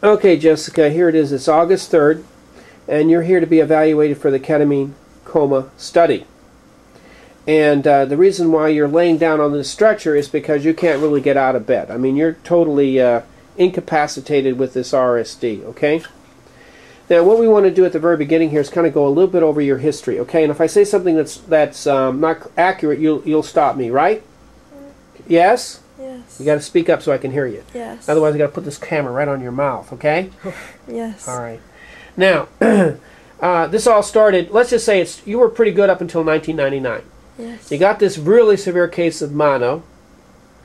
Okay, Jessica, here it is. It's August 3rd, and you're here to be evaluated for the ketamine coma study. And the reason why you're laying down on the stretcher is because you can't really get out of bed. I mean, you're totally incapacitated with this RSD, okay? Now, what we want to do at the very beginning here is kind of go a little bit over your history, okay? And if I say something that's not accurate, you'll stop me, right? Yes? Yes. You got to speak up so I can hear you. Yes. Otherwise, I got to put this camera right on your mouth, okay? Yes. All right. Now, this all started, let's just say you were pretty good up until 1999. Yes. You got this really severe case of mono.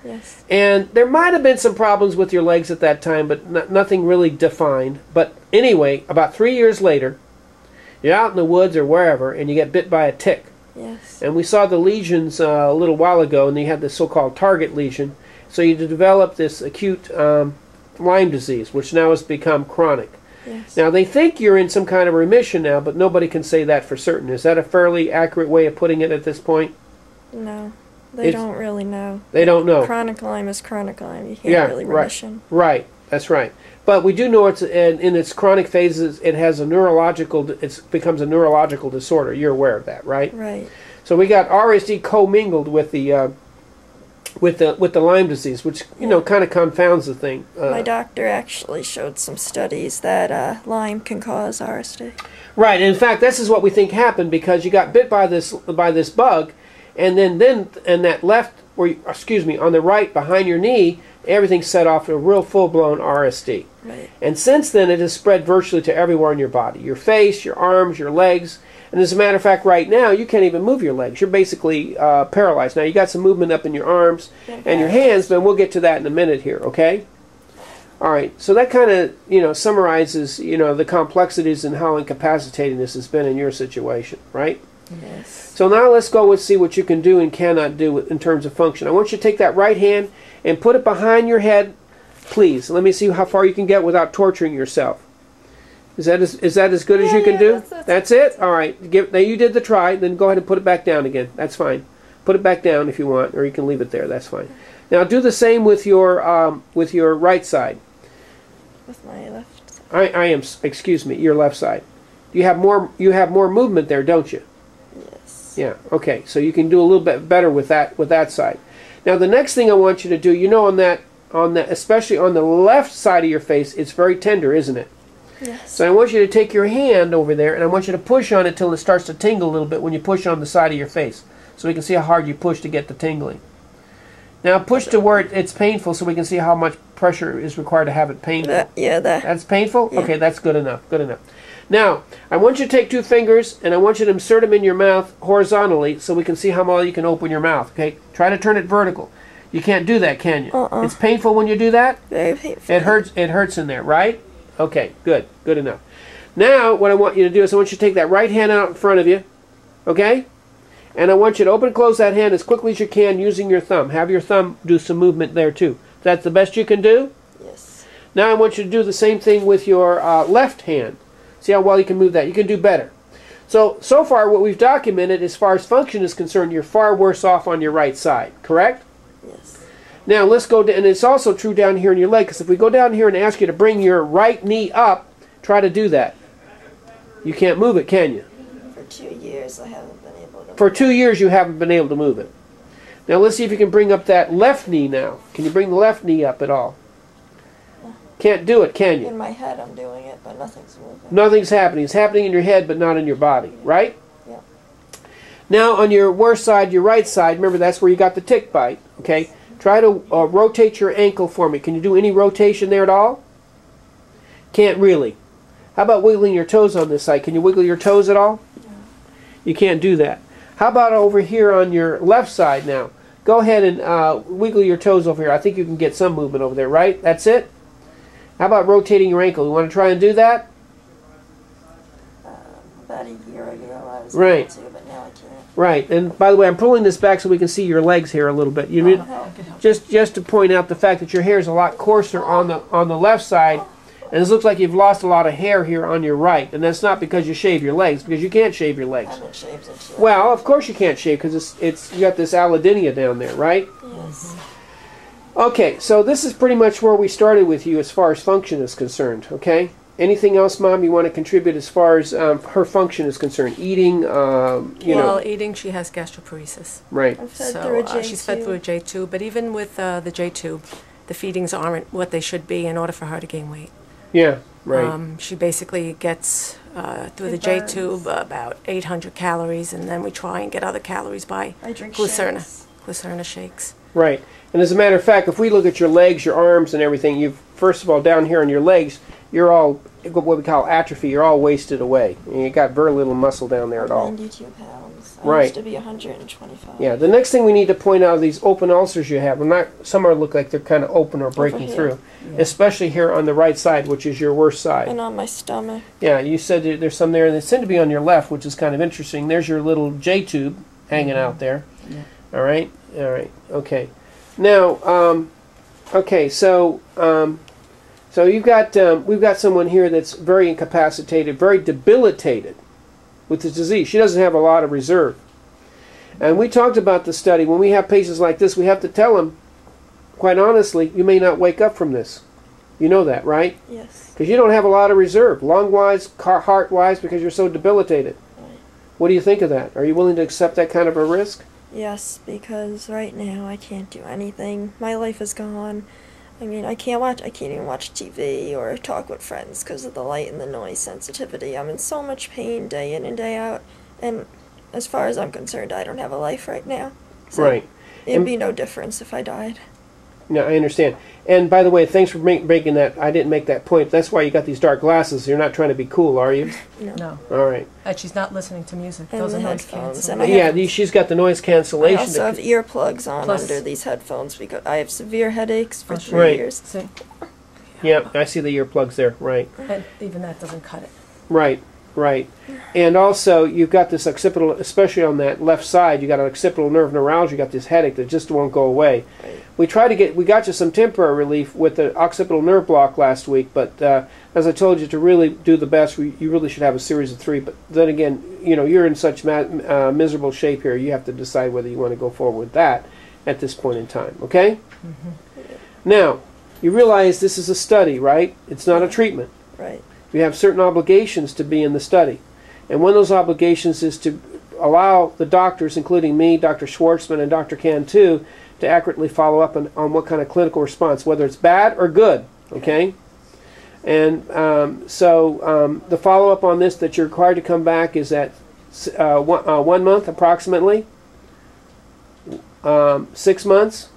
Yes. And there might have been some problems with your legs at that time, but nothing really defined. But anyway, about 3 years later, you're out in the woods or wherever, and you get bit by a tick. Yes. And we saw the lesions a little while ago, and you had the so-called target lesion. So you developed this acute Lyme disease, which now has become chronic. Yes. Now, they think you're in some kind of remission now, but nobody can say that for certain. Is that a fairly accurate way of putting it at this point? No. They don't really know. They don't know. Chronic Lyme is chronic Lyme. You can't really remission. Right. That's right. But we do know it's in its chronic phases. It has a neurological. It becomes a neurological disorder. You're aware of that, right? Right. So we got RSD commingled with the Lyme disease, which kind of confounds the thing. My doctor actually showed some studies that Lyme can cause RSD. Right. And in fact, this is what we think happened because you got bit by this bug. And then that left, on the right behind your knee, everything set off a real full-blown RSD. Right. And since then, it has spread virtually to everywhere in your body. Your face, your arms, your legs. And as a matter of fact, right now, you can't even move your legs. You're basically paralyzed. Now, you got some movement up in your arms and your hands, but we'll get to that in a minute here, okay? All right, so that kind of, summarizes, the complexities and how incapacitating this has been in your situation, right? Yes. So now let's go and see what you can do and cannot do in terms of function. I want you to take that right hand and put it behind your head, please. Let me see how far you can get without torturing yourself. Is that as good as you can do? That's it? All right. Now you did the try, then go ahead and put it back down again. That's fine. Put it back down if you want, or you can leave it there. That's fine. Now do the same with your right side. With my left side. Excuse me, your left side. You have more movement there, don't you? Yes. Yeah, okay. So you can do a little bit better with that side. Now the next thing I want you to do, on that especially on the left side of your face, it's very tender, isn't it? Yes. So I want you to take your hand over there and I want you to push on it till it starts to tingle a little bit when you push on the side of your face. So we can see how hard you push to get the tingling. Now push to where it's painful so we can see how much pressure is required to have it painful. That's painful? Yeah. Okay, that's good enough. Good enough. Now, I want you to take 2 fingers and I want you to insert them in your mouth horizontally so we can see how well you can open your mouth. Okay? Try to turn it vertical. You can't do that, can you? It's painful when you do that? Very painful. It hurts in there, right? Okay, good. Good enough. Now, what I want you to do is I want you to take that right hand out in front of you. Okay? And I want you to open and close that hand as quickly as you can using your thumb. Have your thumb do some movement there too. That's the best you can do? Yes. Now I want you to do the same thing with your left hand. See how well you can move that. You can do better. So far what we've documented as far as function is concerned, you're far worse off on your right side. Correct? Yes. Now let's go, and it's also true down here in your leg, because if we go down here and ask you to bring your right knee up, try to do that. You can't move it, can you? For 2 years I haven't been able to. For 2 years you haven't been able to move it. Now let's see if you can bring up that left knee now. Can you bring the left knee up at all? Can't do it, can you? In my head I'm doing it, but nothing's moving. Nothing's happening. It's happening in your head, but not in your body, right? Yeah. Now on your worst side, your right side, remember that's where you got the tick bite, okay? Try to rotate your ankle for me. Can you do any rotation there at all? Can't really. How about wiggling your toes on this side? Can you wiggle your toes at all? No. You can't do that. How about over here on your left side now? Go ahead and wiggle your toes over here. I think you can get some movement over there, right? That's it? How about rotating your ankle? You want to try and do that? About a year ago I was Right. able to, but now I can't. Right. And by the way, I'm pulling this back so we can see your legs here a little bit. Just to point out the fact that your hair is a lot coarser on the left side, and it looks like you've lost a lot of hair here on your right. And that's not because you shave your legs, because you can't shave your legs. I haven't shaved since yet. Well, of course you can't shave because you got this allodynia down there, right? Yes. Okay, so this is pretty much where we started with you as far as function is concerned, okay? Anything else, Mom, you want to contribute as far as her function is concerned? Eating, you know. Eating, she has gastroparesis. Right. I've fed through a J she's fed through a J tube, but even with the J tube, the feedings aren't what they should be in order for her to gain weight. Yeah, right. She basically gets through the J tube about 800 calories, and then we try and get other calories by I drink Glucerna shakes. Right. And as a matter of fact, if we look at your legs, your arms, and everything, you've, first of all, down here on your legs, you're all, what we call atrophy, you're all wasted away. And you got very little muscle down there at all. 92 pounds. Right. I used to be 125. Yeah, the next thing we need to point out are these open ulcers you have. Some are look like they're kind of open or breaking through. Yeah. Especially here on the right side, which is your worst side. And on my stomach. Yeah, you said there's some there, and they seem to be on your left, which is kind of interesting. There's your little J tube hanging out there. Yeah. All right, okay. Now, okay, so you've got we've got someone here that's very incapacitated, very debilitated with this disease. She doesn't have a lot of reserve. And we talked about the study. When we have patients like this, we have to tell them, quite honestly, you may not wake up from this. You know that, right? Yes. Because you don't have a lot of reserve, lung-wise, heart-wise, because you're so debilitated. Right. What do you think of that? Are you willing to accept that kind of a risk? Yes, because right now I can't do anything. My life is gone. I mean, I can't even watch TV or talk with friends because of the light and the noise sensitivity. I'm in so much pain day in and day out. And as far as I'm concerned, I don't have a life right now. So right. It'd be no difference if I died. No, I understand. And by the way, thanks for making that. I didn't make that point. That's why you got these dark glasses. You're not trying to be cool, are you? No. All right. And she's not listening to music. And Those are the noise headphones. canceling. She's got the noise cancellation. I also have earplugs on Plus- under these headphones because I have severe headaches for 3 Right. years. See? Yeah, I see the earplugs there. Right. And even that doesn't cut it. Right. Right. And also, you've got this occipital, especially on that left side, you got an occipital nerve neuralgia. You got this headache that just won't go away. Right. We got you some temporary relief with the occipital nerve block last week, but as I told you, to really do the best, you really should have a series of 3. But then again, you know, you're in such miserable shape here, you have to decide whether you want to go forward with that at this point in time. Okay? Mm-hmm. Now, you realize this is a study, right? It's not a treatment. Right. You have certain obligations to be in the study. And one of those obligations is to allow the doctors, including me, Dr. Schwartzman, and Dr. Cantu, to accurately follow up on what kind of clinical response, whether it's bad or good, okay? And the follow-up on this that you're required to come back is at 1 month approximately, 6 months,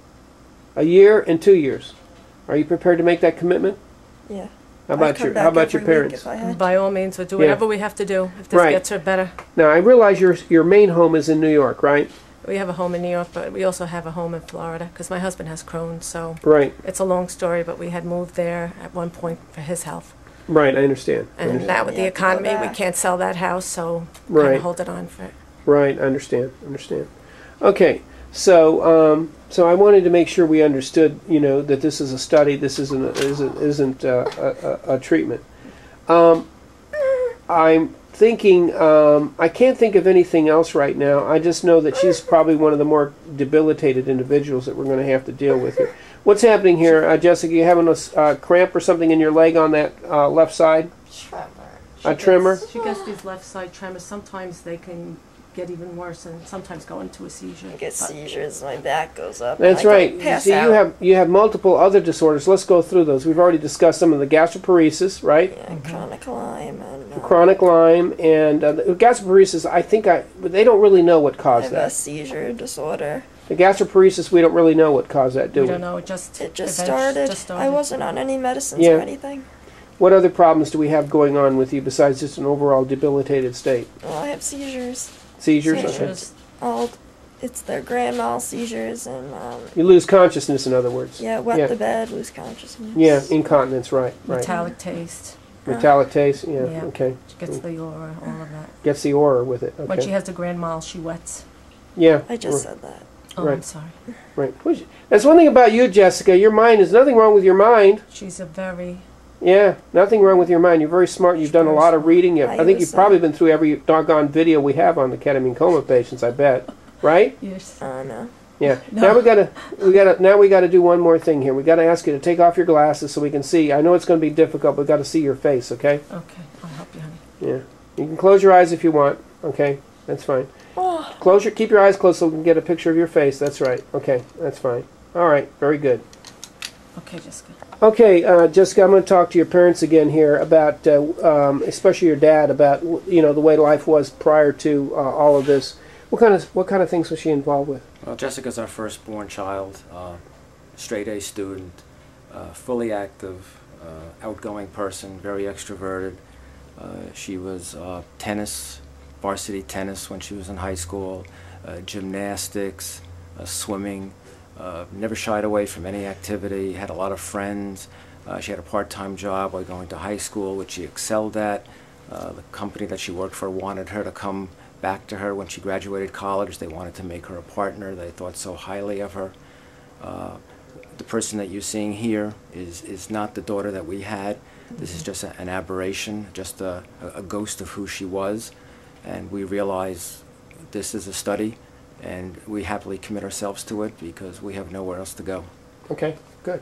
a year, and 2 years. Are you prepared to make that commitment? Yeah. How about your parents? By all means, we'll do whatever we have to do if this gets her better. Now, I realize your main home is in New York, right? We have a home in New York, but we also have a home in Florida because my husband has Crohn's, so it's a long story, but we had moved there at one point for his health. Right, I understand. And now with the economy, we can't sell that house, so kind of hold it on for it. Right, I understand. Okay, so I wanted to make sure we understood, you know, that this is a study. This isn't a treatment. I'm thinking. I can't think of anything else right now. I just know that she's probably one of the more debilitated individuals that we're going to have to deal with here. What's happening here, Jessica? You having a cramp or something in your leg on that left side? Tremor. A tremor? She gets these left side tremors. Sometimes they can get even worse and sometimes go into a seizure. I get seizures, my back goes up. That's right. You see, you have multiple other disorders. Let's go through those. We've already discussed some of the gastroparesis, right? Yeah, chronic Lyme. And, chronic Lyme and the gastroparesis. They don't really know what caused that. I have a seizure disorder. The gastroparesis, we don't really know what caused that, do we? We don't know. It just started. I wasn't on any medicines or anything. What other problems do we have going on with you besides just an overall debilitated state? Well, I have seizures. Seizures? Okay. It's their grand mal seizures and... you lose consciousness, in other words. Yeah, wet the bed, lose consciousness. Yeah, incontinence, right. Metallic taste. Metallic taste, yeah, okay. She gets the aura, all of that. Gets the aura with it, okay. When she has the grand mal, she wets. Yeah. I just said that. Oh, I'm sorry. Right. That's one thing about you, Jessica. Your mind, there's nothing wrong with your mind. She's a very... Yeah, nothing wrong with your mind. You're very smart. You've done a lot of reading. I think you've probably been through every doggone video we have on the ketamine coma patients, I bet. Right? Yes. No. Yeah. No. Now we gotta do one more thing here. We gotta ask you to take off your glasses so we can see. I know it's gonna be difficult, but we gotta see your face. Okay? Okay, I'll help you, honey. Yeah. You can close your eyes if you want. Okay, that's fine. Oh. Keep your eyes closed so we can get a picture of your face. That's right. Okay, that's fine. All right, very good. Okay, Jessica. Okay, Jessica, I'm going to talk to your parents again here about, especially your dad, about the way life was prior to all of this. What kind of things was she involved with? Well, Jessica's our firstborn child, straight A student, fully active, outgoing person, very extroverted. She was varsity tennis when she was in high school, gymnastics, swimming. Never shied away from any activity, had a lot of friends. She had a part-time job while going to high school, which she excelled at. The company that she worked for wanted her to come back to her when she graduated college. They wanted to make her a partner. They thought so highly of her. The person that you're seeing here is not the daughter that we had. This is just an aberration, just a ghost of who she was. And we realize this is a study, and we happily commit ourselves to it because we have nowhere else to go. Okay, good.